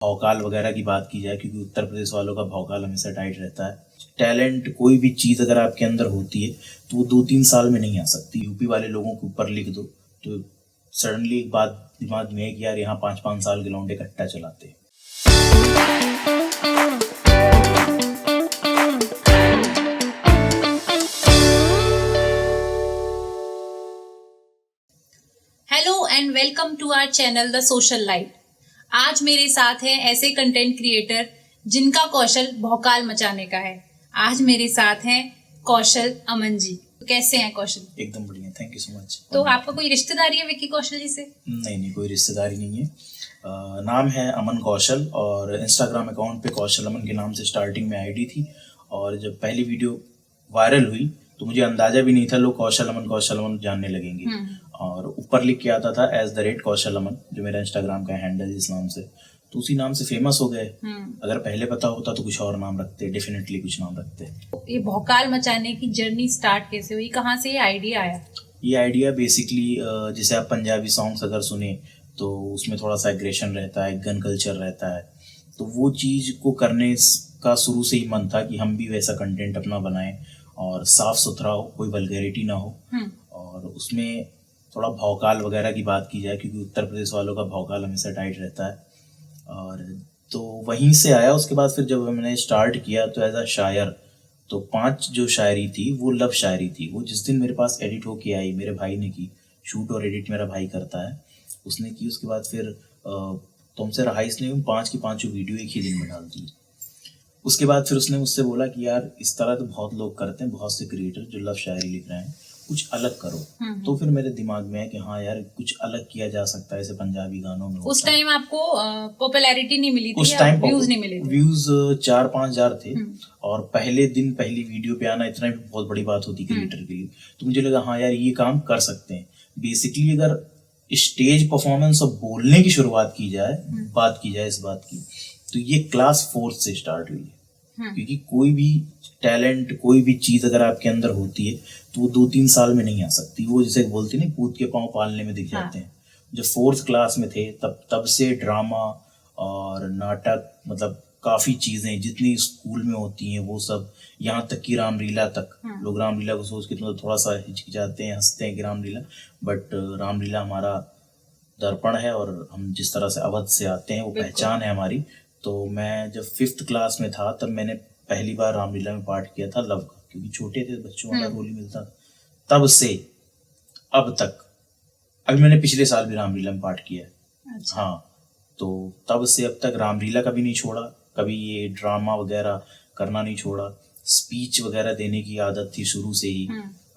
भौकाल वगैरह की बात की जाए, क्योंकि उत्तर प्रदेश वालों का भौकाल हमेशा टाइट रहता है। टैलेंट, कोई भी चीज़ अगर आपके अंदर होती है तो वो 2-3 साल में नहीं आ सकती। यूपी वाले लोगों के ऊपर लिख दो तो सडनली एक बात दिमाग में है कि यार यहाँ 5-5 साल के लौंडे कट्टा चलाते हैं। Hello and welcome to our channel the social light. आज मेरे साथ हैं ऐसे कंटेंट क्रिएटर जिनका कौशल भौकाल मचाने का है। आज मेरे साथ हैं कौशल अमन जी। कैसे हैं कौशल? एकदम बढ़िया, थैंक यू सो मच। तो आपका कोई रिश्तेदारी है विक्की कौशल जी से? नहीं, कोई रिश्तेदारी नहीं है। नाम है अमन कौशल और इंस्टाग्राम अकाउंट पे कौशल अमन के नाम से स्टार्टिंग में आईडी थी। और जब पहली वीडियो वायरल हुई तो मुझे अंदाजा भी नहीं था लोग कौशल अमन जानने लगेंगे। और ऊपर लिख के आता था @कौशल अमन, जो मेरा इंस्टाग्राम का हैंडल जिस नाम से, तो उसी नाम से फेमस हो गए। अगर पहले पता होता तो कुछ और नाम रखते, डेफिनेटली कुछ नाम रखते। ये भौकाल मचाने की जर्नी स्टार्ट कैसे हुई? कहाँ से ये आइडिया आया? ये आइडिया बेसिकली जैसे आप पंजाबी सॉन्ग्स अगर सुने तो उसमें थोड़ा सा एग्रेशन रहता है, गन कल्चर रहता है, तो वो चीज़ को करने का शुरू से ही मन था कि हम भी वैसा कंटेंट अपना बनाएं और साफ सुथरा हो, कोई वल्गैरिटी ना हो। और उसमें थोड़ा भौकाल वगैरह की बात की जाए, क्योंकि उत्तर प्रदेश वालों का भौकाल हमेशा टाइट रहता है। और तो वहीं से आया। उसके बाद फिर जब हमने स्टार्ट किया तो एज अ शायर, तो 5 जो शायरी थी वो लव शायरी थी। वो जिस दिन मेरे पास एडिट होके आई, मेरे भाई ने की, शूट और एडिट मेरा भाई करता है, उसने की। उसके बाद फिर तुमसे रहाइश ने 5 की 5 वीडियो एक ही दिन में डाल दी। उसके बाद फिर उसने मुझसे बोला कि यार इस तरह तो बहुत लोग करते हैं, बहुत से क्रिएटर जो लव शायरी लिख रहे हैं, कुछ अलग करो। तो फिर मेरे दिमाग में है कि हाँ यार कुछ अलग किया जा सकता है ऐसे पंजाबी गानों में। उस टाइम आपको पॉपुलैरिटी नहीं मिली थी? उस टाइम व्यूज नहीं मिले थे? व्यूज 4-5 हजार थे। और पहले दिन पहली वीडियो पे आना इतना भी बहुत बड़ी बात होती क्रिएटर के लिए। तो मुझे लगा हाँ यार ये काम कर सकते हैं। बेसिकली अगर स्टेज परफॉर्मेंस और बोलने की शुरुआत की जाए, बात की जाए इस बात की, तो ये क्लास 4 से स्टार्ट हुई है। क्योंकि कोई भी टैलेंट, कोई भी चीज अगर आपके अंदर होती है तो वो 2-3 साल में नहीं आ सकती। वो जैसे बोलते नहीं, पूत के पांव पालने में दिख जाते हैं। जब 4th क्लास में थे तब से ड्रामा और नाटक, मतलब काफी चीजें जितनी स्कूल में होती हैं वो सब, यहाँ तक कि रामलीला तक। लोग रामलीला को सोच के मतलब थोड़ा सा हिचकिचाते हैं, हंसते हैं कि रामलीला, बट रामलीला हमारा दर्पण है और हम जिस तरह से अवध से आते हैं वो पहचान है हमारी। तो मैं जब 5th क्लास में था तब मैंने पहली बार रामलीला में पार्ट किया था लव का, क्योंकि छोटे थे बच्चों वाला रोल ही मिलता था। तब से अब तक, अभी मैंने पिछले साल भी रामलीला में पार्ट किया है। अच्छा। हाँ, तो तब से अब तक रामलीला कभी नहीं छोड़ा, कभी ये ड्रामा वगैरह करना नहीं छोड़ा। स्पीच वगैरह देने की आदत थी शुरू से ही,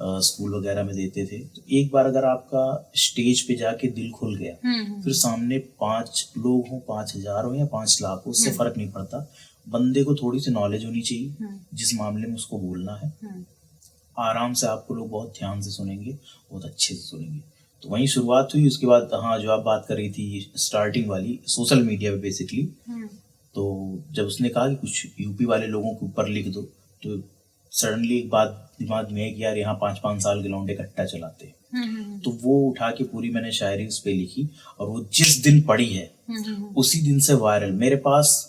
स्कूल वगैरह में देते थे। तो एक बार अगर आपका स्टेज पे जाके दिल खुल गया, फिर सामने 5 लोग हो, 5,000 हो या 5 लाख हो, उससे फर्क नहीं पड़ता। बंदे को थोड़ी सी नॉलेज होनी चाहिए जिस मामले में उसको बोलना है। आराम से आपको लोग बहुत ध्यान से सुनेंगे, बहुत अच्छे से सुनेंगे। तो वहीं शुरुआत हुई। उसके बाद हाँ, जो आप बात कर रही थी स्टार्टिंग वाली, सोशल मीडिया पे बेसिकली, तो जब उसने कहा कि कुछ यूपी वाले लोगों के ऊपर लिख दो, तो सडनली एक बात दिमाग में है कि यार यहाँ 5-5 साल के लौंडे कट्टा चलाते हैं। तो वो उठा के पूरी मैंने शायरी उस पे लिखी, और वो जिस दिन पढ़ी है उसी दिन से वायरल। मेरे पास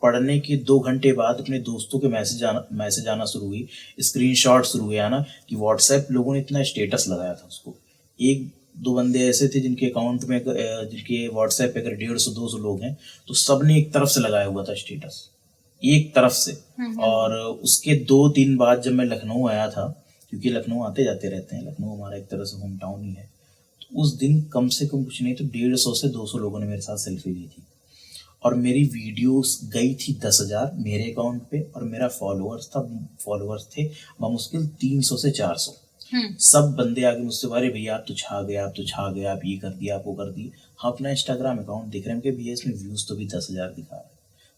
पढ़ने के 2 घंटे बाद अपने दोस्तों के मैसेज आना शुरू हुई, स्क्रीनशॉट शुरू हुए आना, कि व्हाट्सएप लोगों ने इतना स्टेटस लगाया था उसको। 1-2 बंदे ऐसे थे जिनके अकाउंट में, जिनके व्हाट्सएप पे अगर 150-200 लोग हैं, तो सबने एक तरफ से लगाया हुआ था स्टेटस, एक तरफ से। और उसके 2 दिन बाद जब मैं लखनऊ आया था, क्योंकि लखनऊ आते जाते रहते हैं, लखनऊ हमारा एक तरह से होम टाउन ही है, तो उस दिन कम से कम कुछ नहीं तो 150 से 200 लोगों ने मेरे साथ सेल्फी ली थी। और मेरी वीडियोस गई थी 10,000 मेरे अकाउंट पे, और मेरा फॉलोअर्स थे बमुश्किल 300 से 400। सब बंदे आगे मुझसे, अरे भैया आप तो छा गए, आप ये कर दिया, आप वो कर दिया। हम अपना इंस्टाग्राम अकाउंट देख रहे हैं कि भैया इसमें व्यूज तो भी 10,000 दिखा रहा है,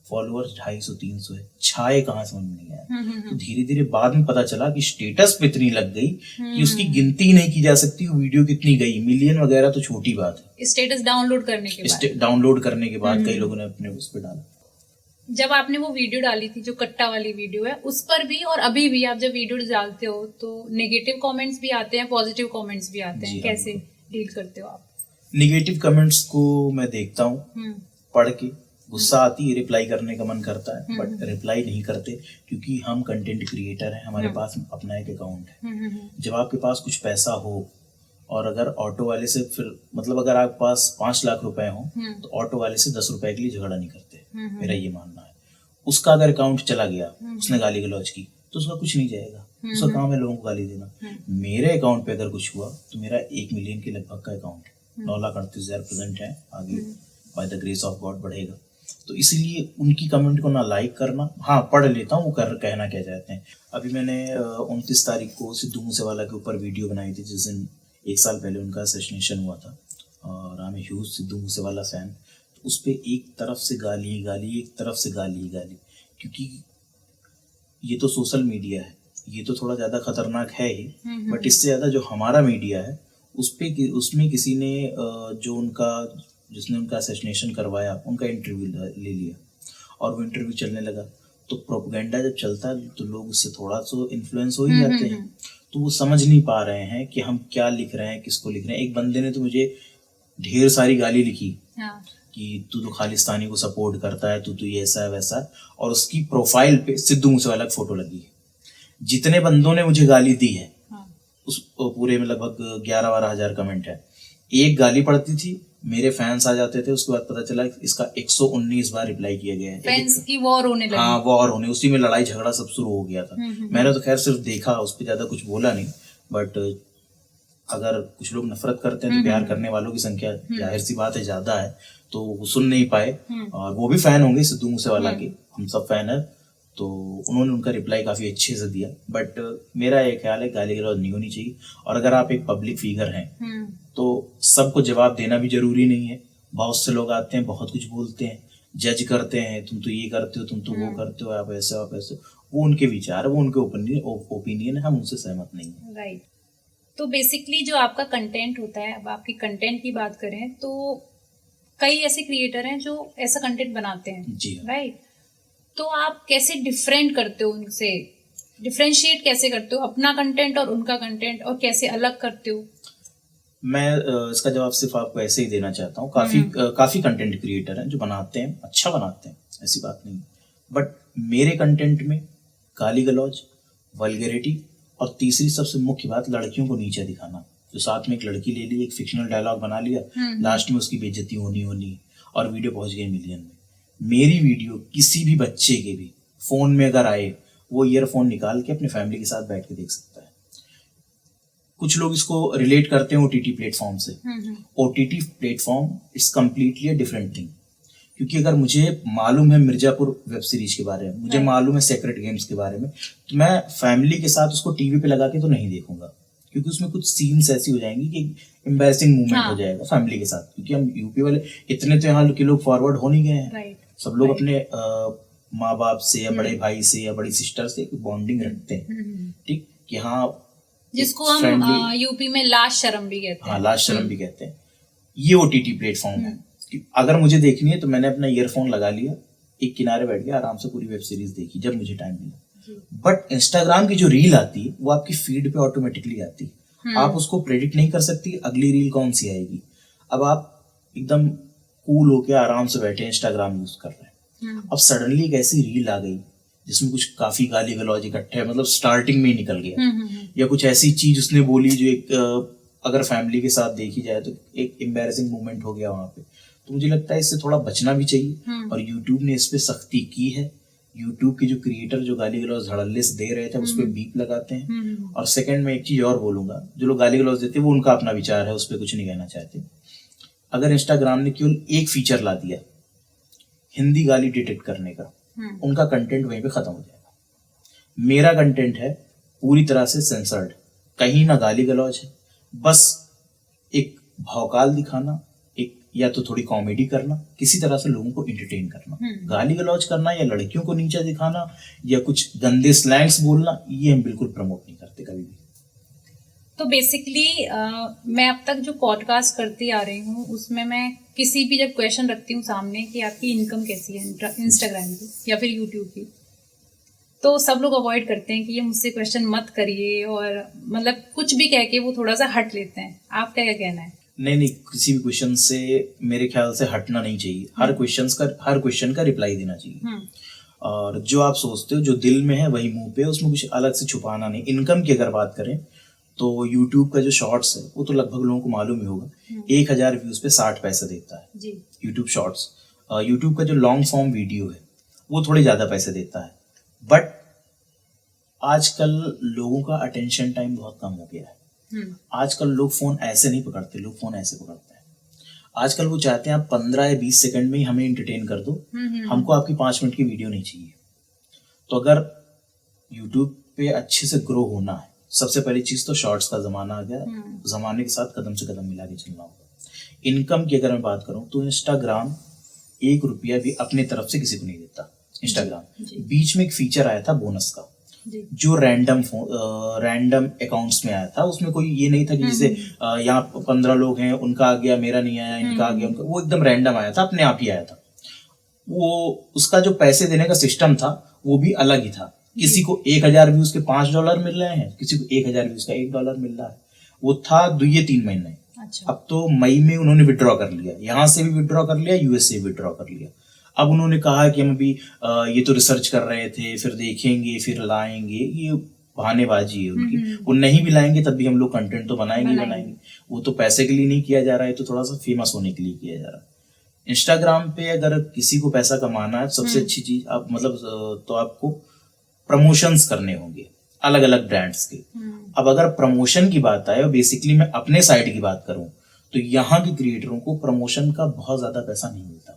फॉलोअर्स 250-300 है, छाए कहाँ समझ में नहीं आया। तो धीरे धीरे बाद में पता चला कि स्टेटस पे इतनी लग गई कि उसकी गिनती नहीं की जा सकती। वीडियो कितनी गई, मिलियन वगैरह तो छोटी बात है। स्टेटस डाउनलोड करने के बाद कई लोगों ने अपने उस पर डाला। जब आपने वो वीडियो डाली थी जो कट्टा वाली वीडियो है, उस पर भी और अभी भी आप जब वीडियो डालते हो तो नेगेटिव कमेंट्स भी आते हैं, पॉजिटिव कमेंट्स भी आते हैं, कैसे डील करते हो आप? नेगेटिव कमेंट्स को मैं देखता हूँ, पढ़ के गुस्सा आती है, रिप्लाई करने का मन करता है, बट रिप्लाई नहीं करते क्योंकि हम कंटेंट क्रिएटर हैं, हमारे पास अपना एक अकाउंट है। जब आपके पास कुछ पैसा हो और अगर ऑटो वाले से फिर मतलब अगर आपके पास 5 लाख रुपए हो तो ऑटो वाले से 10 रुपए के लिए झगड़ा नहीं करते, मेरा ये मानना है। उसका अगर अकाउंट चला गया, उसने गाली गलौज की, तो उसका कुछ नहीं जाएगा, उसका काम है लोगों को गाली देना। मेरे अकाउंट पे अगर कुछ हुआ तो मेरा 1 मिलियन के लगभग का अकाउंट है, 9,38,000 प्रेजेंट है, आगे by the grace of God बढ़ेगा। तो इसीलिए उनकी कमेंट को ना लाइक करना, हाँ पढ़ लेता हूँ वो कहना क्या चाहते हैं। अभी मैंने 29 तारीख को सिद्धू मूसेवाला के ऊपर वीडियो बनाई थी, जिस दिन 1 साल पहले उनका असैसिनेशन हुआ था, और I am huge Sidhu Moosewala fan. उस पर एक तरफ से गाली ही गाली, एक तरफ से गाली ही गाली, क्योंकि ये तो सोशल मीडिया है, ये तो थोड़ा ज़्यादा खतरनाक है ही, बट इससे ज़्यादा जो हमारा मीडिया है उसमें किसी ने जिसने उनका असैसिनेशन करवाया, उनका इंटरव्यू ले लिया और वो इंटरव्यू चलने लगा। तो प्रोपेगेंडा जब चलता है तो लोग उससे थोड़ा सा इन्फ्लुएंस हो ही जाते हैं। तो वो समझ नहीं पा रहे हैं कि हम क्या लिख रहे हैं, किसको लिख रहे हैं। एक बंदे ने तो मुझे ढेर सारी गाली लिखी कि तू तो खालिस्तानी को सपोर्ट करता है, तू तो ये ऐसा है वैसा है, और उसकी प्रोफाइल पे सिद्धू मूसेवाला की फोटो लगी है। जितने बंदों ने मुझे गाली दी है उस पूरे में लगभग 11-12 हजार कमेंट है, एक गाली पड़ती थी, मेरे फैंस आ जाते थे, उसके बाद पता चला इसका 119 बार रिप्लाई किया गया है। फैंस की वॉर होने लगी। हाँ वॉर होने, उसी में लड़ाई झगड़ा सब शुरू हो गया था। मैंने तो खैर सिर्फ देखा, उस पर ज्यादा कुछ बोला नहीं, बट अगर कुछ लोग नफरत करते हैं तो प्यार करने वालों की संख्या जाहिर सी बात है ज्यादा है, तो वो सुन नहीं पाए। और वो भी फैन होंगे सिद्धू मूसेवाला के, हम सब फैन है, तो उन्होंने उनका रिप्लाई काफी अच्छे से दिया। बट मेरा ये ख्याल है गाली गलौज नहीं होनी चाहिए, और अगर आप एक पब्लिक फिगर हैं तो सबको जवाब देना भी जरूरी नहीं है। बहुत से लोग आते हैं, बहुत कुछ बोलते हैं, जज करते हैं, तुम तो ये करते हो, तुम तो वो करते हो, आप ऐसे आप ऐसे। वो उनके विचार है, वो उनके ओपिनियन है, हम उनसे सहमत नहीं है। राइट। तो बेसिकली जो आपका कंटेंट होता है, अब आपकी कंटेंट की बात करें तो कई ऐसे क्रिएटर हैं जो ऐसा कंटेंट बनाते हैं जी राइट। तो आप कैसे डिफरेंट करते हो उनसे, डिफरेंशिएट कैसे करते हो अपना कंटेंट और उनका कंटेंट, और कैसे अलग करते हो? मैं इसका जवाब सिर्फ आपको ऐसे ही देना चाहता हूँ। काफी कंटेंट क्रिएटर हैं जो बनाते हैं, अच्छा बनाते हैं, ऐसी बात नहीं, बट मेरे कंटेंट में गाली गलौज, वल्गैरिटी, और तीसरी सबसे मुख्य बात लड़कियों को नीचे दिखाना। जो साथ में एक लड़की ले ली, एक फिक्शनल डायलॉग बना लिया, लास्ट में उसकी बेइज्जती होनी और वीडियो पहुंच गई मिलियन में। मेरी वीडियो किसी भी बच्चे के भी फोन में अगर आए, वो ईयरफोन निकाल के अपने फैमिली के साथ बैठ के देख सकता है। कुछ लोग इसको रिलेट करते हैं ओटीटी प्लेटफॉर्म से। OTT platform is completely a different thing, क्योंकि अगर मुझे मालूम है मिर्जापुर वेब सीरीज के बारे में, मुझे मालूम है सेक्रेट गेम्स के बारे में, तो मैं फैमिली के साथ उसको टीवी पे लगा के तो नहीं देखूंगा, क्योंकि उसमें कुछ सीन्स ऐसी हो जाएंगी कि एम्बैरेसिंग मूवमेंट हो जाएगा फैमिली के साथ। क्योंकि हम यूपी वाले इतने तो यहाँ के लोग फॉरवर्ड हो नहीं गए हैं, सब लोग अपने माँ बाप से या बड़े भाई से या बड़ी सिस्टर से बॉन्डिंग रखते हैं, ठीक, कि हाँ, जिसको हम यूपी में लाश शर्म भी कहते हैं। हाँ, लाश शर्म भी कहते हैं। ये ओटीटी प्लेटफॉर्म है। अगर मुझे देखनी है तो मैंने अपना ईयरफोन लगा लिया, एक किनारे बैठ गया, आराम से पूरी वेब सीरीज देखी जब मुझे टाइम मिला। बट इंस्टाग्राम की जो रील आती है वो आपकी फीड पे ऑटोमेटिकली आती है, आप उसको प्रेडिक्ट नहीं कर सकती अगली रील कौन सी आएगी। अब आप एकदम कूल होके आराम से बैठे इंस्टाग्राम यूज कर रहे हैं, अब सडनली एक ऐसी रील आ गई जिसमें कुछ काफी गाली गलौज इकट्ठे, मतलब स्टार्टिंग में ही निकल गया, या कुछ ऐसी चीज उसने बोली जो एक अगर फैमिली के साथ देखी जाए तो एक एम्बैरेसिंग मोमेंट हो गया वहां पे। तो मुझे लगता है इससे थोड़ा बचना भी चाहिए, और यूट्यूब ने इस पे सख्ती की है। यूट्यूब के जो क्रिएटर जो गाली गलौज धड़ल्ले से दे रहे थे उस पर बीप लगाते हैं। और सेकंड में एक चीज और बोलूंगा, जो लोग गाली गलौज देते हैं वो उनका अपना विचार है, उस पर कुछ नहीं कहना चाहते। अगर इंस्टाग्राम ने केवल एक फीचर ला दिया हिंदी गाली डिटेक्ट करने का, उनका कंटेंट वहीं पे खत्म हो जाएगा। मेरा कंटेंट है पूरी तरह से सेंसर्ड, कहीं ना गाली गलौज है, बस एक भौकाल दिखाना, एक या तो थोड़ी कॉमेडी करना, किसी तरह से लोगों को एंटरटेन करना। गाली गलौज करना या लड़कियों को नीचा दिखाना या कुछ गंदे स्लैंग्स बोलना, ये हम बिल्कुल प्रमोट नहीं करते कभी भी। तो बेसिकली मैं अब तक जो पॉडकास्ट करती आ रही हूँ उसमें मैं किसी भी जब क्वेश्चन रखती हूँ सामने कि आपकी इनकम कैसी है इंस्टाग्राम की या फिर यूट्यूब की, तो सब लोग अवॉइड करते हैं कि ये मुझसे क्वेश्चन मत करिए, और मतलब कुछ भी कह के वो थोड़ा सा हट लेते हैं। आपका क्या कहना है? नहीं, किसी भी क्वेश्चन से मेरे ख्याल से हटना नहीं चाहिए। हर क्वेश्चन का रिप्लाई देना चाहिए। और जो आप सोचते हो, जो दिल में है वही मुंह पे है, उसमें कुछ अलग से छुपाना नहीं। इनकम की अगर बात करें तो यूट्यूब का जो शॉर्ट्स है वो तो लगभग लोगों को मालूम ही होगा, 1000 व्यूज पे 60 पैसे देता है जी। YouTube shorts. यूट्यूब का जो लॉन्ग फॉर्म वीडियो है वो थोड़े ज्यादा पैसे देता है। बट आजकल लोगों का अटेंशन टाइम बहुत कम हो गया है। आजकल लोग फोन ऐसे नहीं पकड़ते, लोग फोन ऐसे पकड़ते हैं। आजकल वो चाहते हैं आप 15 या 20 सेकंड में ही हमें एंटरटेन कर दो, हमको आपकी 5 मिनट की वीडियो नहीं चाहिए। तो अगर यूट्यूब पे अच्छे से ग्रो होना है, सबसे पहली चीज तो शॉर्ट्स का जमाना आ गया। जमाने के साथ कदम से कदम मिला के चलना होगा। इनकम की अगर मैं बात करूं तो इंस्टाग्राम 1 रुपया भी अपने तरफ से किसी को नहीं देता। इंस्टाग्राम बीच में एक फीचर आया था बोनस का, जो रैंडम अकाउंट्स में आया था। उसमें कोई ये नहीं था कि जैसे यहाँ 15 लोग हैं, उनका आ गया, मेरा नहीं आया, इनका आ गया, उनका। वो एकदम रैंडम आया था, अपने आप ही आया था। वो उसका जो पैसे देने का सिस्टम था वो भी अलग ही था। किसी को 1000 व्यूज के $5 मिल रहे हैं, किसी को 1000 व्यूज का $1 मिल रहा है। वो था 2-3 महीने। अच्छा। अब तो मई में उन्होंने विड्रॉ कर लिया, यहाँ से भी विड्रॉ कर लिया, यूएस से भी विड्रॉ कर लिया। अब उन्होंने कहा कि हम अभी ये तो रिसर्च कर रहे थे, फिर देखेंगे, फिर लाएंगे। ये बहानेबाजी है उनकी। वो नहीं भी लाएंगे तब भी हम लोग कंटेंट तो बनाएंगे। वो तो पैसे के लिए नहीं किया जा रहा है, तो थोड़ा सा फेमस होने के लिए किया जा रहा है। इंस्टाग्राम पे अगर किसी को पैसा कमाना है, सबसे अच्छी चीज आप मतलब तो आपको प्रमोशंस करने होंगे अलग अलग ब्रांड्स के। अब अगर प्रमोशन की बात आए, और बेसिकली मैं अपने साइड की बात करूं, तो यहाँ के क्रिएटरों को प्रमोशन का बहुत ज्यादा पैसा नहीं मिलता।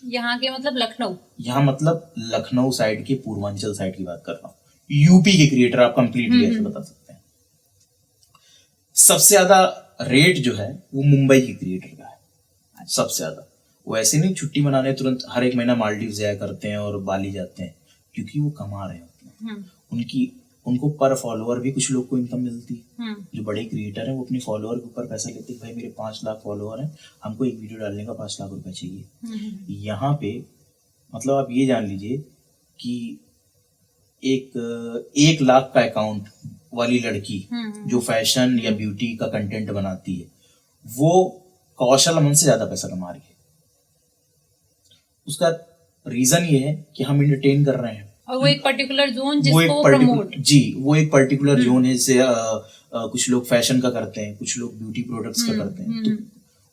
यहाँ के मतलब लखनऊ, यहाँ मतलब लखनऊ साइड के, पूर्वांचल साइड की बात कर रहा हूँ। यूपी के क्रिएटर आप कंप्लीटली ऐसे बता सकते हैं। सबसे ज्यादा रेट जो है वो मुंबई के क्रिएटर का है, सबसे ज्यादा। वो ऐसे नहीं छुट्टी मनाने तुरंत हर एक महीना मालदीव जाया करते हैं और बाली जाते हैं, क्योंकि वो कमा रहे होते हैं। उनको पर फॉलोअर भी कुछ लोग को इनकम मिलती है। जो बड़े क्रिएटर हैं वो अपने फॉलोअर के ऊपर पैसा लेते हैं। भाई मेरे 5 लाख फॉलोअर हैं, हमको एक वीडियो डालने का 5 लाख रुपए चाहिए। यहाँ पे मतलब आप ये जान लीजिए कि 1 लाख का अकाउंट वाली लड़की जो फैशन या ब्यूटी का कंटेंट बनाती है, वो कौशल अमन से ज्यादा पैसा कमा रही है। उसका रीजन ये है कि हम एंटरटेन कर रहे हैं, और वो एक पर्टिकुलर जोन जिसको प्रमोट। जी, वो एक पर्टिकुलर जोन है। जैसे कुछ लोग फैशन का करते हैं, कुछ लोग ब्यूटी प्रोडक्ट्स का करते हैं। तो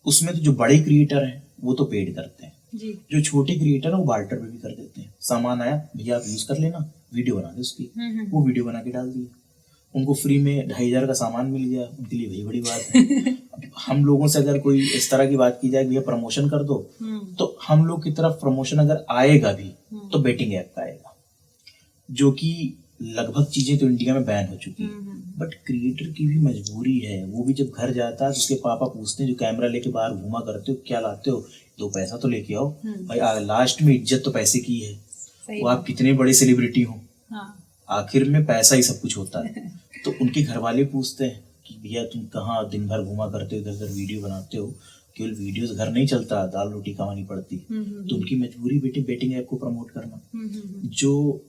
उसमें तो जो बड़े क्रिएटर हैं वो तो पेड करते हैं जी। जो छोटे क्रिएटर हैं वो बार्टर पे भी कर देते हैं। सामान आया, भैया आप यूज कर लेना, वीडियो बना दे उसकी। वो वीडियो बना के डाल दी, उनको फ्री में 2500 का सामान मिल गया, उनके लिए वही बड़ी बात है। हम लोगों से अगर कोई इस तरह की बात की जाए, भैया प्रमोशन कर दो, तो हम लोग की तरफ प्रमोशन अगर आएगा भी तो बेटिंग ऐप का आएगा, जो कि लगभग चीजें तो इंडिया में बैन हो चुकी है। बट क्रिएटर की भी मजबूरी है। वो भी जब घर जाता है तो उसके पापा पूछते हैं, जो कैमरा लेके बाहर घूमा करते हो, क्या लाते हो? 2 पैसा तो लेके आओ भाई। लास्ट में इज्जत तो पैसे की है। वो आप कितने बड़े सेलिब्रिटी हो, आखिर में पैसा ही सब कुछ होता है। तो उनके घर वाले पूछते हैं कि भैया तुम कहाँ दिन भर घूमा करते हो, इधर उधर वीडियो बनाते हो, केवल वीडियोस घर नहीं चलता, दाल रोटी कमानी पड़ती। तो उनकी मजबूरी बेटिंग ऐप को प्रमोट करना, जो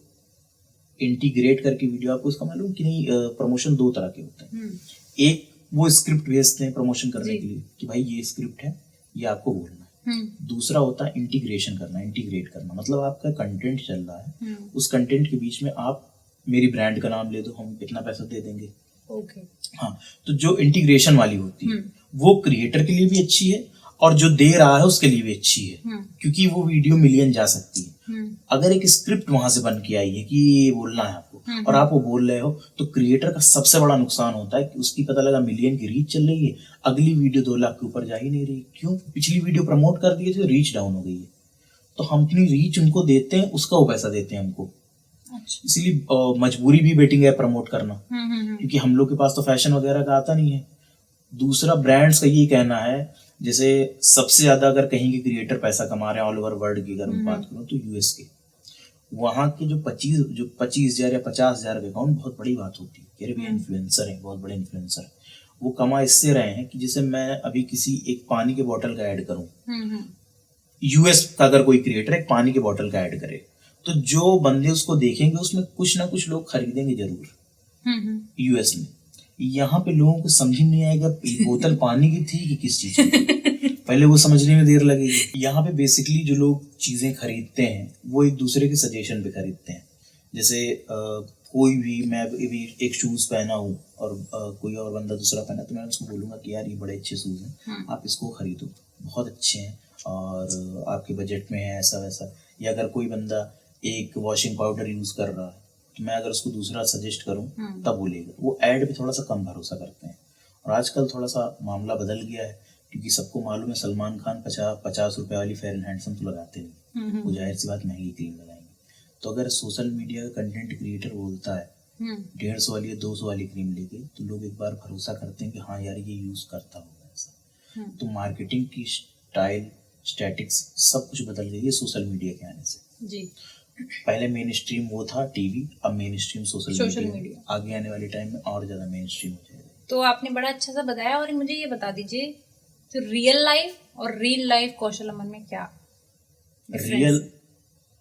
इंटीग्रेट करके वीडियो। आपको उसका मालूम कि नहीं, प्रमोशन 2 तरह के होते हैं। एक वो स्क्रिप्ट भेजते हैं प्रमोशन करने के लिए कि भाई ये स्क्रिप्ट है, ये आपको बोलना है। दूसरा होता है इंटीग्रेशन करना, इंटीग्रेट करना। मतलब आपका कंटेंट चल रहा है, उस कंटेंट के बीच में आप मेरी ब्रांड का नाम ले दो, हम इतना पैसा दे देंगे। हाँ, तो जो इंटीग्रेशन वाली होती है वो क्रिएटर के लिए भी अच्छी है और जो दे रहा है उसके लिए भी अच्छी है, क्योंकि वो वीडियो मिलियन जा सकती है। अगर एक स्क्रिप्ट वहां से बन के आई है कि ये बोलना है आपको और आप वो बोल रहे हो, तो क्रिएटर का सबसे बड़ा नुकसान होता है कि उसकी पता लगा मिलियन की रीच चल रही है, अगली वीडियो 2 लाख के ऊपर जा ही नहीं रही। क्यों? पिछली वीडियो प्रमोट कर दिए थे, रीच डाउन हो गई है। तो हम अपनी रीच उनको देते हैं, उसका वो पैसा देते हैं हमको। इसलिए मजबूरी भी बेटिंग है प्रमोट करना, क्योंकि हम लोग के पास तो फैशन वगैरह का आता नहीं है। दूसरा, ब्रांड्स का ये कहना है, जैसे सबसे ज्यादा अगर कहीं के क्रिएटर पैसा कमा रहे हैं ऑल ओवर वर्ल्ड की अगर मैं बात करूं तो यूएस के, वहां के जो 25,000 या 50,000 के अकाउंट बहुत बड़ी बात होती है। कह रहे भैया इन्फ्लुएंसर है, बहुत बड़े इन्फ्लुएंसर है। वो कमा इससे रहे हैं कि जैसे मैं अभी किसी एक पानी के बोतल का ऐड करूं, यूएस का अगर कोई क्रिएटर एक पानी के बोतल का ऐड करे, तो जो बंदे उसको देखेंगे उसमें कुछ ना कुछ लोग खरीदेंगे जरूर यूएस में। यहाँ पे लोगों को समझ ही नहीं आएगा ये बोतल पानी की थी कि किस चीज की। पहले वो समझने में देर लगेगी। यहाँ पे बेसिकली जो लोग चीजें खरीदते हैं वो एक दूसरे के सजेशन पे खरीदते हैं। जैसे कोई भी, मैं अभी एक शूज पहना हूँ और कोई और बंदा दूसरा पहना, तो मैं उसको बोलूंगा कि यार ये बड़े अच्छे शूज हैं, आप इसको खरीदो, बहुत अच्छे हैं और आपके बजट में है, ऐसा वैसा। या अगर कोई बंदा एक वॉशिंग पाउडर यूज कर रहा है तो मैं अगर उसको दूसरा सजेस्ट करूं तब बोलेगा। वो ऐड पे थोड़ा सा कम भरोसा करते हैं। और आजकल थोड़ा सा मामला बदल गया है, क्योंकि सबको मालूम है सलमान खान 50 रुपए वाली फेयर एंड हैंडसम तो लगाते नहीं, वो जाहिर सी बात महंगी क्रीम लगाएंगे। तो अगर सोशल मीडिया का कंटेंट क्रिएटर बोलता है 150 वाली या 200 वाली क्रीम लेके, तो लोग एक बार भरोसा करते हैं कि हाँ यार ये यूज करता होगा ऐसा। तो मार्केटिंग की स्टाइल, स्टैटिक्स सब कुछ बदल गई है सोशल मीडिया के आने से। जी। पहले मेन स्ट्रीम वो था टीवी, अब main stream social media. Media. आगे आने वाले टाइम में और ज्यादा मेन स्ट्रीम हो जाएगा। तो आपने बड़ा अच्छा सा बताया। और मुझे ये बता दीजिए, तो रियल लाइफ और रियल लाइफ कौशल अमन में क्या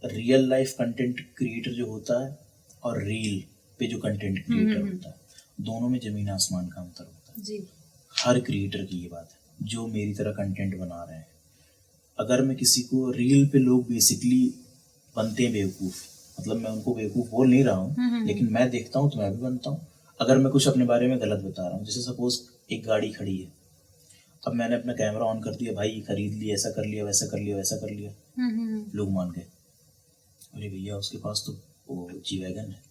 रियल लाइफ कंटेंट क्रिएटर जो होता है और रील पे जो कंटेंट क्रिएटर होता है, दोनों में जमीन आसमान का अंतर होता है। जी। हर क्रिएटर की ये बात है जो मेरी तरह कंटेंट बना रहे हैं। अगर मैं किसी को, रील पे लोग बेसिकली बनते हैं बेवकूफ, मतलब मैं उनको बेवकूफ बोल नहीं रहा हूँ, लेकिन मैं देखता हूँ तो मैं भी बनता हूँ। अगर मैं कुछ अपने बारे में गलत बता रहा हूँ, जैसे सपोज एक गाड़ी खड़ी है, अब मैंने अपना कैमरा ऑन कर दिया, भाई खरीद लिया, ऐसा कर लिया, वैसा कर लिया, वैसा कर लिया, लोग मान गए, अरे भैया उसके पास तो वो जी वैगन है।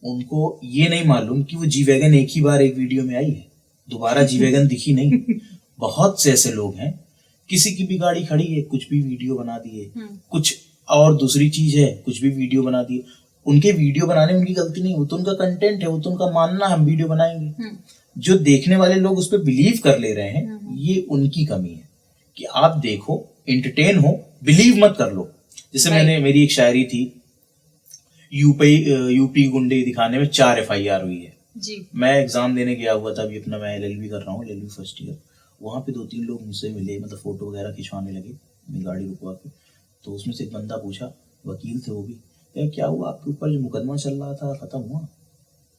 उनको ये नहीं मालूम कि वो जी वैगन एक ही बार एक वीडियो में आई है, दोबारा जी वैगन दिखी नहीं। बहुत से ऐसे लोग हैं, किसी की भी गाड़ी खड़ी है, कुछ भी वीडियो बना दिए, कुछ और दूसरी चीज है, कुछ भी वीडियो बना दिए। उनके वीडियो बनाने में उनकी गलती नहीं, वो तो उनका कंटेंट है, वो तो उनका मानना हम वीडियो बनाएंगे। जो देखने वाले लोग उस पर बिलीव कर ले रहे हैं, ये उनकी कमी है कि आप देखो, एंटरटेन हो, बिलीव मत कर लो। जैसे मेरी एक शायरी थी, यूपी गुंडे दिखाने में 4 FIR हुई है जी। मैं एग्जाम देने गया हुआ था, अभी अपना मैं LLB कर रहा हूँ, LLB फर्स्ट ईयर। वहाँ पे 2-3 लोग मुझसे मिले, मतलब फोटो वगैरह खिंचवाने लगे, मेरी गाड़ी रुकवा के। तो उसमें से एक बंदा पूछा, वकील थे वो भी, क्या हुआ आपके ऊपर जो मुकदमा चल रहा था खत्म हुआ?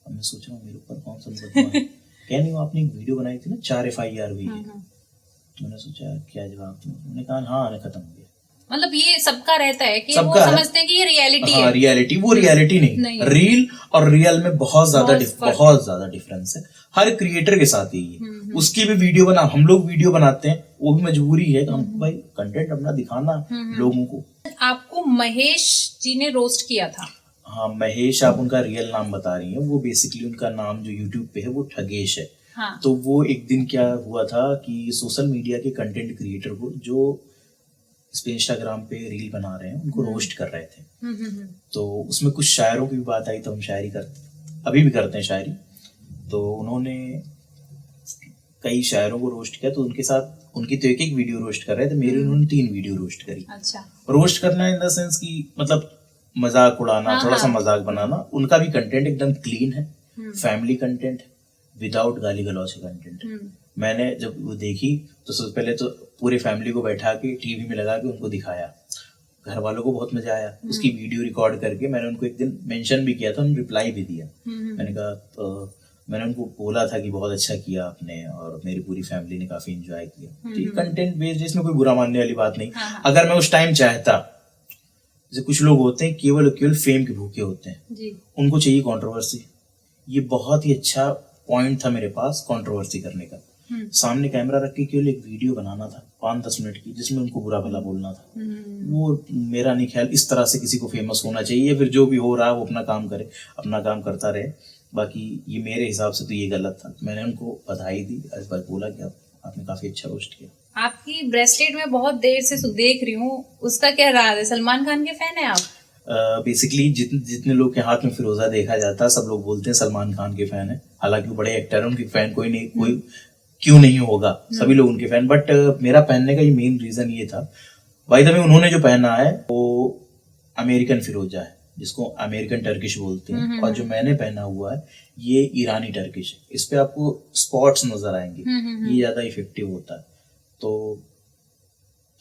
अब मैं सोच रहा हूँ मेरे ऊपर कौन सा मुकदमा है। क्या नहीं, वो आपने एक वीडियो बनाई थी ना, 4 FIR हुई है। तो मैंने सोचा क्या जवाब दूं, उन्होंने कहा हाँ खत्म हो गया। मतलब ये सबका रहता है कि वो समझते हैं कि ये रियलिटी है। रियलिटी, वो रियलिटी नहीं। रील और रियल में बहुत ज्यादा डिफरेंस है। हर क्रिएटर के साथ ही है। उसकी भी वीडियो बना, हम लोग वीडियो बनाते हैं, वो भी मजबूरी है, हम भाई कंटेंट अपना दिखाना लोगों को। आपको महेश जी ने रोस्ट किया था। हाँ, महेश, आप उनका रियल नाम बता रही हैं, वो बेसिकली उनका नाम जो यूट्यूब पे है वो ठगेश है। हाँ। तो वो एक दिन क्या हुआ था कि सोशल मीडिया के कंटेंट क्रिएटर को, जो इस पे इंस्टाग्राम पे रील बना रहे हैं, उनको रोस्ट कर रहे थे। तो उसमें कुछ शायरों की भी बात आई, तो हम शायरी अभी भी करते हैं शायरी। तो उन्होंने कई शायरों को रोस्ट किया, तो उनके साथ उनकी तो एक वीडियो रोस्ट कर रहे थे, मेरी उन्होंने 3 वीडियो रोस्ट करी। अच्छा। रोस्ट करना इन द सेंस की मतलब मजाक उड़ाना, थोड़ा सा मजाक बनाना। उनका भी कंटेंट एकदम क्लीन है, फैमिली कंटेंट, विदाउट गाली गलौज का कंटेंट। मैंने जब वो देखी तो सबसे पहले तो पूरे फैमिली को बैठा के टीवी में लगा के उनको दिखाया, घर वालों को बहुत मजा आया। उसकी वीडियो रिकॉर्ड करके मैंने उनको एक दिन मेंशन भी किया था, उन्होंने रिप्लाई भी दिया। मैंने कहा मैंने उनको बोला था कि बहुत अच्छा किया आपने, और मेरी पूरी फैमिली ने काफी एंजॉय किया। कंटेंट बेस्ड, इसमें कोई बुरा मानने वाली बात नहीं। अगर मैं उस टाइम चाहता, जैसे कुछ लोग होते हैं केवल फेम के भूखे होते हैं जी। उनको चाहिए कंट्रोवर्सी। ये बहुत ही अच्छा पॉइंट था मेरे पास कंट्रोवर्सी करने का। सामने कैमरा रख के केवल एक वीडियो बनाना था 5-10 मिनट की, जिसमें उनको बुरा भला बोलना था। वो मेरा नहीं ख्याल इस तरह से किसी को फेमस होना चाहिए। फिर जो भी हो रहा है वो अपना काम करे, अपना काम करता रहे। बाकी ये मेरे हिसाब से तो ये गलत था। मैंने उनको बधाई दी, इस बार बोला कि आपने काफी अच्छा रोस्ट किया। आपकी ब्रेसलेट में बहुत देर से देख रही हूँ, उसका क्या राज है? सलमान खान के फैन है आप? बेसिकली जितने लोग के हाथ में फिरोजा देखा जाता है, सब लोग बोलते हैं सलमान खान के फैन है। हालांकि बड़े एक्टर हैं, उनके फैन कोई नहीं, कोई क्यों नहीं होगा, सभी लोग उनके फैन। बट मेरा पहनने का ये मेन रीजन ये था, भाई तभी उन्होंने जो पहना है वो अमेरिकन फिरोजा है, जिसको अमेरिकन टर्किश बोलते हैं। और जो मैंने पहना हुआ है ये ईरानी टर्किश है। इस पे आपको स्पॉट्स नजर आएंगे, ये ज्यादा इफेक्टिव होता है। तो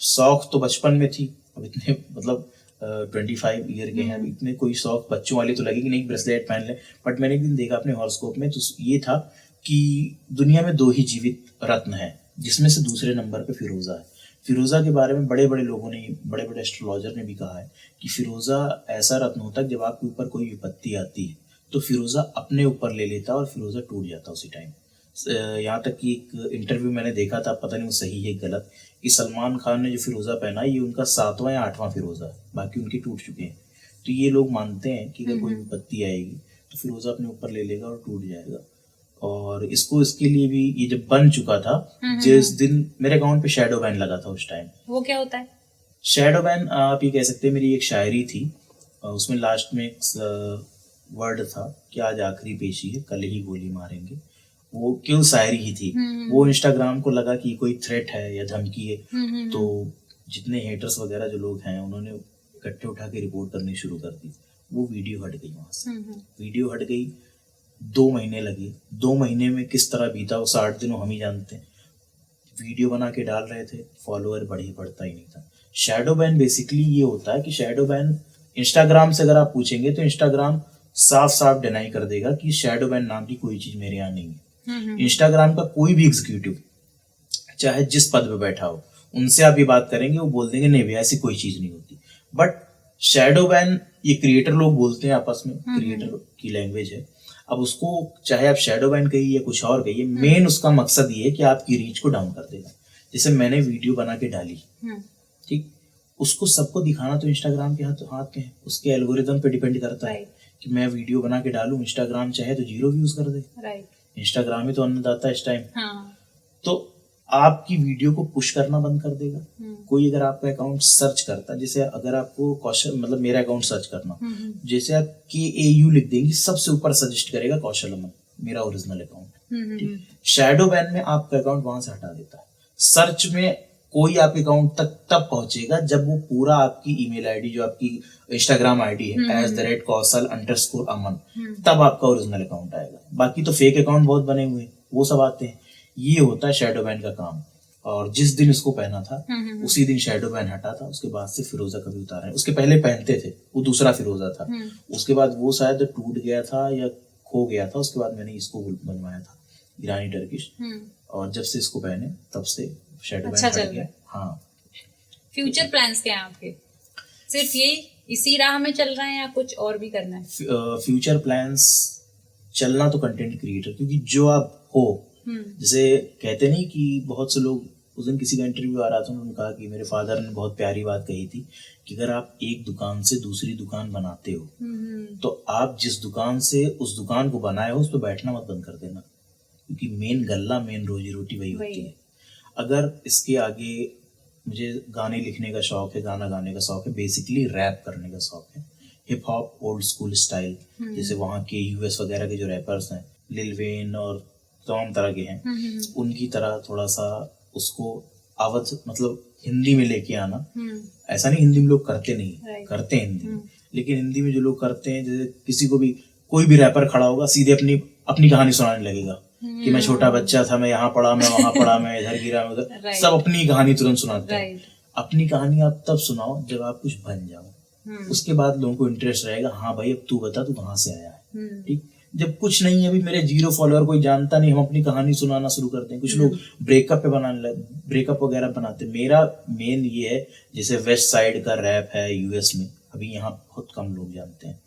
शौक तो बचपन में थी, अब इतने मतलब 25 ईयर के हैं, इतने कोई शौक बच्चों वाले तो लगे कि नहीं ब्रेसलेट पहन ले, बट मैंने एक दिन देखा अपने हॉरोस्कोप में तो ये था कि दुनिया में 2 ही जीवित रत्न है, जिसमें से दूसरे नंबर पे फिरोजा है। फिरोजा के बारे में बड़े बड़े लोगों ने, बड़े बड़े एस्ट्रोलॉजर ने भी कहा है कि फिरोजा ऐसा रत्न होता है जब आपके ऊपर कोई विपत्ति आती है तो फिरोजा अपने ऊपर ले लेता और फिरोजा टूट जाता उसी टाइम। यहाँ तक कि एक इंटरव्यू मैंने देखा था, पता नहीं वो सही है गलत, कि सलमान खान ने जो फिरोजा पहना ये उनका 7वां या 8वां फिरोजा है, बाकी उनके टूट चुके हैं। तो ये लोग मानते हैं कि अगर कोई विपत्ति आएगी तो फिरोजा अपने ऊपर ले लेगा और टूट जाएगा। और इसके लिए भी ये जब बन चुका था, जिस दिन मेरे अकाउंट पे शैडो बैन लगा था उस टाइम। वो क्या होता है? शैडो बैन आप ये कह सकते हैं, मेरी एक शायरी थी, उसमें लास्ट में एक वर्ड था कि आज आखिरी पेशी है, कल ही गोली मारेंगे। वो क्यों शायरी ही थी, वो इंस्टाग्राम को लगा कि कोई थ्रेट है या धमकी है, तो जितने हेटर्स वगैरह जो लोग हैं उन्होंने इकट्ठे उठा के रिपोर्ट करनी शुरू कर दी। वो वीडियो हट गई वहां से, वीडियो हट गई, 2 महीने लगे। 2 महीने में किस तरह बीता वो 60 दिन हम ही जानते हैं। वीडियो बना के डाल रहे थे, फॉलोअर बढ़ता ही नहीं था। शैडो बैन बेसिकली ये होता है कि शैडो बैन इंस्टाग्राम से अगर आप पूछेंगे तो इंस्टाग्राम साफ साफ डिनाई कर देगा कि शैडो बैन नाम की कोई चीज मेरे यहाँ नहीं है। इंस्टाग्राम का कोई भी एग्जीक्यूटिव चाहे जिस पद पे बैठा हो, उनसे आप ये बात करेंगे, वो बोल देंगे नहीं भैया ऐसी कोई चीज नहीं होती। बट शैडो बैन ये क्रिएटर लोग बोलते हैं आपस में, क्रिएटर की लैंग्वेज है। अब उसको चाहे आप शैडो बैन कहिए या कुछ और कहिए, मेन उसका मकसद ये है कि आपकी रीच को डाउन कर देगा। जैसे मैंने वीडियो बना के डाली, ठीक, उसको सबको दिखाना तो इंस्टाग्राम के हाथ में है, उसके एल्गोरिदम पे डिपेंड करता है कि मैं वीडियो बना के डालूं। इंस्टाग्राम चाहे तो 0 व्यूज कर दे, इंस्टाग्राम ही तो अन्नदाता है इस टाइम। तो आपकी वीडियो को पुश करना बंद कर देगा। कोई अगर आपका अकाउंट सर्च करता है, जैसे अगर आपको कौशल, मतलब मेरा अकाउंट सर्च करना, जैसे आप KAU लिख देंगे, सबसे ऊपर सजेस्ट करेगा कौशल अमन, मेरा ओरिजिनल अकाउंट। शैडो बैन में आपका अकाउंट वहां से हटा देता है। सर्च में कोई आपके अकाउंट तक तब पहुंचेगा जब वो पूरा आपकी ईमेल आईडी, जो आपकी इंस्टाग्राम आईडी है @kaushal_aman, तब आपका ओरिजिनल अकाउंट आएगा। बाकी तो फेक अकाउंट बहुत बने हुए हैं, वो सब आते हैं। ये होता है शैडो बैन का काम। और जिस दिन इसको पहना था उसी दिन शैडो बैन हटा था। उसके बाद से फिरोजा कभी उतारा है। उसके पहले पहनते थे, वो दूसरा फिरोजा था। उसके बाद वो शायद टूट गया था या खो गया था, उसके बाद मैंने इसको बनवाया था, ईरानी टर्किश। और जब से इसको पहने तब से शैडो बैन हट गया। हाँ। फ्यूचर प्लान्स क्या हैं आपके? सिर्फ यही इसी राह में चल रहे हैं या कुछ और भी करना है? फ्यूचर प्लान्स, चलना तो कंटेंट क्रिएटर, क्योंकि जो आप हो, जैसे कहते नहीं कि बहुत से लोग, उस दिन किसी का इंटरव्यू आ रहा था, उन्होंने कहा कि मेरे फादर ने बहुत प्यारी बात कही थी कि अगर आप एक दुकान से दूसरी दुकान बनाते हो तो आप जिस दुकान से उस दुकान को बनाए हो उस पर बैठना मत बंद कर देना, क्योंकि मेन गल्ला, मेन रोजी रोटी वही होती है। अगर इसके आगे मुझे गाने लिखने का शौक है, गाना गाने का शौक है, बेसिकली रैप करने का शौक है, hip hop old school style, जैसे वहाँ के US वगैरह के जो रैपर्स हैं, लिल वेन और तमाम तरह के हैं, उनकी तरह थोड़ा सा उसको अवध, मतलब हिंदी में लेके आना। ऐसा नहीं हिंदी में लोग करते नहीं, करते हैं हिंदी में, लेकिन हिंदी में जो लोग करते हैं, जैसे किसी को भी, कोई भी रैपर खड़ा होगा सीधे अपनी कहानी सुनाने लगेगा कि मैं छोटा बच्चा था, मैं यहाँ पढ़ा, मैं वहां पढ़ा, मैं इधर गिरा, मैं उधर, सब अपनी कहानी तुरंत सुनाते हैं। अपनी कहानी आप तब सुनाओ जब आप कुछ बन जाओ, उसके बाद लोगों को इंटरेस्ट रहेगा, हाँ भाई अब तू बता तू कहाँ से आया है। ठीक, जब कुछ नहीं है, अभी मेरे 0 फॉलोअर, कोई जानता नहीं, हम अपनी कहानी सुनाना शुरू करते हैं। कुछ लोग ब्रेकअप पे बनाने लगे, ब्रेकअप वगैरह बनाते। मेरा मेन ये है, जैसे वेस्ट साइड का रैप है US में, अभी यहाँ बहुत कम लोग जानते हैं।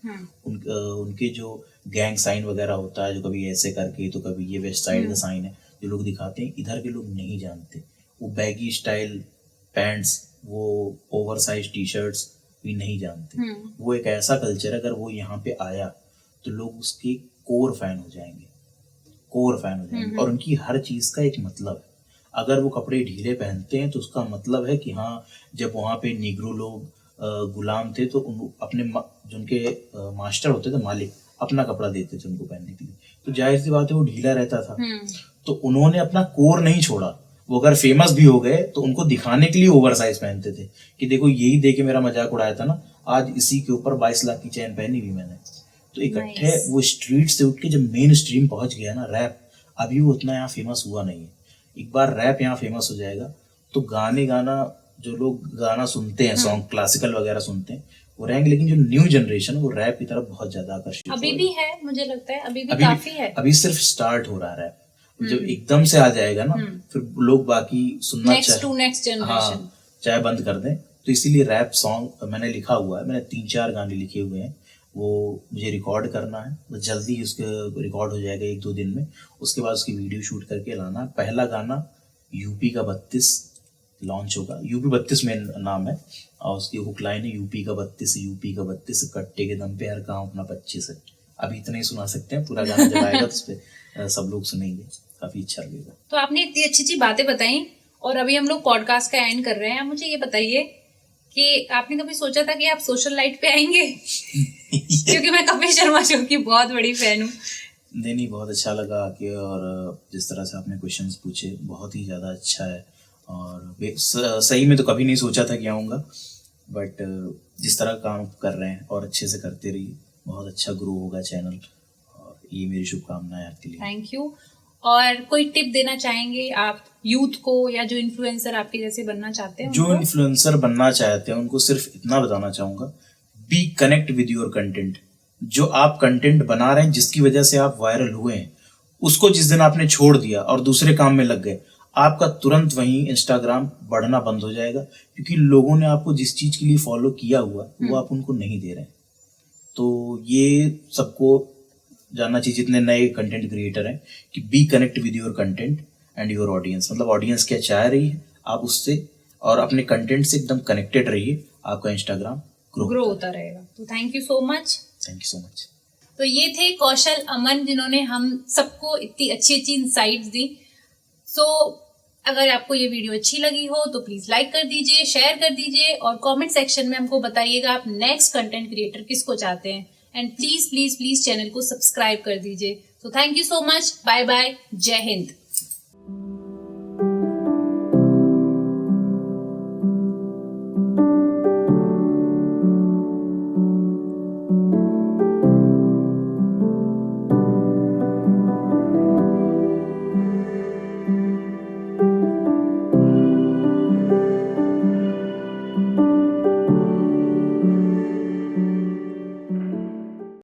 उनके जो गैंग साइन वगैरह होता है, जो कभी ऐसे करके तो कभी ये वेस्ट साइड का साइन है, जो लोग दिखाते हैं, इधर के लोग नहीं जानते। वो बैगी स्टाइल पैंट्स, वो ओवर साइज टी-शर्ट्स भी नहीं जानते। वो एक ऐसा कल्चर है, अगर वो यहाँ पे आया तो लोग उसके कोर फैन हो जाएंगे, और उनकी हर चीज का एक मतलब है। अगर वो कपड़े ढीले पहनते हैं तो उसका मतलब है कि हाँ, जब वहाँ पे निग्रो लोग गुलाम थे तो अपने जो उनके मास्टर होते थे, मालिक, अपना कपड़ा देते थे उनको पहनने के लिए, तो जाहिर सी बात है वो ढीला रहता था। तो उन्होंने अपना कोर नहीं छोड़ा। वो अगर फेमस भी हो गए तो उनको दिखाने के लिए ओवर साइज पहनते थे कि देखो यही देखे मेरा मजाक उड़ाया था ना, आज इसी के ऊपर 22 लाख की चैन पहनी भी मैंने। तो इकट्ठे वो स्ट्रीट से उठ के जब मेन स्ट्रीम पहुंच गया ना रैप, अभी वो उतना यहाँ फेमस हुआ नहीं है। एक बार रैप यहाँ फेमस हो जाएगा तो गाना जो लोग गाना सुनते हैं, सॉन्ग क्लासिकल वगैरह सुनते हैं, वो रहेंगे, लेकिन जो न्यू जनरेशन वो रैप की तरफ बहुत ज्यादा आकर्षित हो अभी रही भी है, मुझे लगता है अभी भी अभी काफी है। अभी सिर्फ स्टार्ट हो रहा है रैप। जब एकदम से आ जाएगा ना, फिर लोग बाकी सुनना नेक्स्ट टू नेक्स्ट जनरेशन। हाँ, चाहे बंद कर दें। तो इसीलिए रैप सॉन्ग मैंने लिखा हुआ है, मैंने 3-4 गाने लिखे हुए हैं, वो मुझे रिकॉर्ड करना है। तो जल्दी ही उसके रिकॉर्ड हो जाएगा 1-2 दिन में। उसके बाद उसकी वीडियो शूट करके लाना है। पहला गाना यूपी का 32 लॉन्च होगा। यूपी 32 में नाम है, और उसकी हुक लाइन है यूपी का 32 कट्टे के दम पे हर काम अपना 25 है। अभी इतना ही सुना सकते हैं, पूरा गाना जब आएगा तो उस पर सब लोग सुनेंगे, काफी अच्छा लगेगा। तो आपने इतनी अच्छी अच्छी बातें बताई, और अभी हम लोग पॉडकास्ट का एंड कर रहे हैं। मुझे ये बताइए कि आपने कभी सोचा था कि आप सोशल लाइट पे आएंगे? क्योंकि मैं कपिल शर्मा शो की बहुत बड़ी फैन हूँ। नहीं, बहुत अच्छा लगा आके, और जिस तरह से आपने क्वेश्चंस पूछे बहुत ही ज़्यादा अच्छा है। और सही में तो कभी नहीं सोचा था कि आऊँगा, बट जिस तरह काम कर रहे हैं और अच्छे से करते रहिए, बहुत अच्छा ग्रो होगा चैनल, और ये मेरी शुभकामनाएं आपके लिए। Thank you. और कोई टिप देना चाहेंगे आप यूथ को, या जो इन्फ्लुएंसर आपके जैसे बनना चाहते हैं? जो इन्फ्लुएंसर बनना चाहते हैं उनको सिर्फ इतना बताना चाहूँगा, be connect with your content. जो आप कंटेंट बना रहे हैं, जिसकी वजह से आप वायरल हुए हैं, उसको जिस दिन आपने छोड़ दिया और दूसरे काम में लग गए, आपका तुरंत वहीं इंस्टाग्राम बढ़ना बंद हो जाएगा, क्योंकि लोगों ने आपको जिस चीज के लिए फॉलो किया हुआ वो आप उनको नहीं दे रहे हैं। तो ये सबको जानना चाहिए जितने नए कंटेंट क्रिएटर हैं, कि be connect with your content and your audience. मतलब ऑडियंस क्या चाह रही है, आप उससे और अपने कंटेंट से एकदम कनेक्टेड रहिए, आपका इंस्टाग्राम ग्रो होता रहेगा। तो thank you so much. Thank you so much. तो ये थे कौशल अमन, जिन्होंने हम सबको इतनी अच्छी अच्छी इंसाइट्स दी। सो अगर आपको ये वीडियो अच्छी लगी हो तो प्लीज लाइक कर दीजिए, शेयर कर दीजिए, और कमेंट सेक्शन में हमको बताइएगा आप नेक्स्ट कंटेंट क्रिएटर किसको चाहते हैं। And please please please channel को सब्सक्राइब कर दीजिए। तो thank you so much, bye bye, जय हिंद।